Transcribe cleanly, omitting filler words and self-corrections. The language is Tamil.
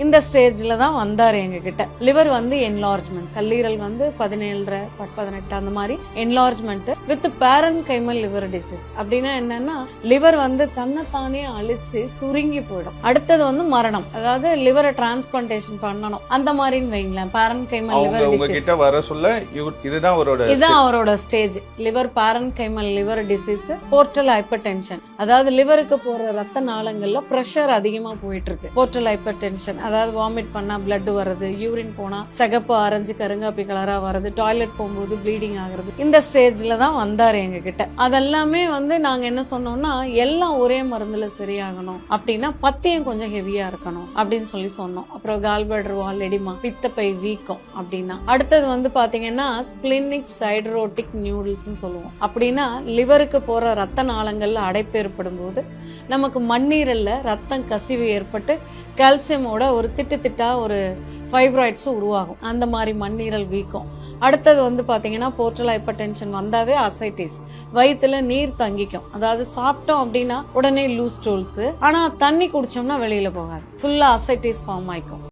இந்த ஸ்டேஜ்ல தான் வந்தாரு எங்க கிட்ட. லிவர் வந்து என்லார்ஜ்மெண்ட், கல்லீரல் வந்து 17 18 அந்த மாதிரி என்லார்ஜ்மெண்ட் வித் பேரன்கைமல் லிவர் டிசீஸ். அப்படின்னா என்னன்னா லிவர் வந்து தன்னைத்தானே அழிச்சு சுருங்கி போயிடும். அடுத்தது வந்து மரணம், அதாவது லிவரை டிரான்ஸ்பிளான்டேஷன் பண்ணணும் அந்த மாதிரின்னு வைங்களேன். பேரன்கைமல் லிவர் டிசீஸ் வர சொல்ல இதுதான் அவரோட stage. Liver parenchymal liver disease, portal hypertension, அதாவது லிவருக்கு போற ரத்த நாளங்கள்ல பிரஷர் அதிகமா போயிட்டு இருக்கு. போர்ட்டல் ஹைப்பர் டென்ஷன், அதாவது வாமிட் பண்ணா பிளட் வர்றது, யூரின் போனா சிகப்பு ஆரஞ்சு கருங்காப்பி கலரா வர்றது, டாய்லெட் போகும்போது ப்ளீடிங் ஆகுறது. இந்த ஸ்டேஜ்ல தான் வந்தாரு எங்க கிட்ட. அதெல்லாமே வந்து நாங்க என்ன சொன்னோம்னா, எல்லாம் ஒரே மருந்துல சரியாகணும் அப்படின்னா பத்தியம் கொஞ்சம் ஹெவியா இருக்கணும் அப்படின்னு சொல்லி சொன்னோம். அப்புறம் கால்பிளாடர் வால் எடிமா, பித்தப்பை வீக்கம் அப்படின்னா. அடுத்தது வந்து பாத்தீங்கன்னா ஸ்பிளினிக் சைடரோட்டிக் நியூடல்ஸ் சொல்லுவோம். அப்படின்னா லிவருக்கு போற ரத்த நாளங்கள்ல அடைப்பு ஏற்படும் போது நமக்கு மண்ணீரல்ல ரத்தம் கசிவு ஏற்பட்டு கால்சியமோட ஒரு திட்டா ஒரு ஃபைப்ராய்ட்ஸ் உருவாகும். அந்த மாதிரி மண்ணீரல் வீக்கம். அடுத்தது வந்து பாத்தீங்கன்னா போர்ட்டல் ஹைப்பர் டென்ஷன் வந்தாவே அசைட்டிஸ், வயிற்றுல நீர் தங்கிக்கும். அதாவது சாப்பிட்டோம் அப்படின்னா உடனே லூஸ் ஸ்டூல்ஸ், ஆனா தண்ணி குடிச்சோம்னா வெளியில போகாது, ஃபுல்லா அசைட்டிஸ் ஃபார்ம் ஆயிக்கும்.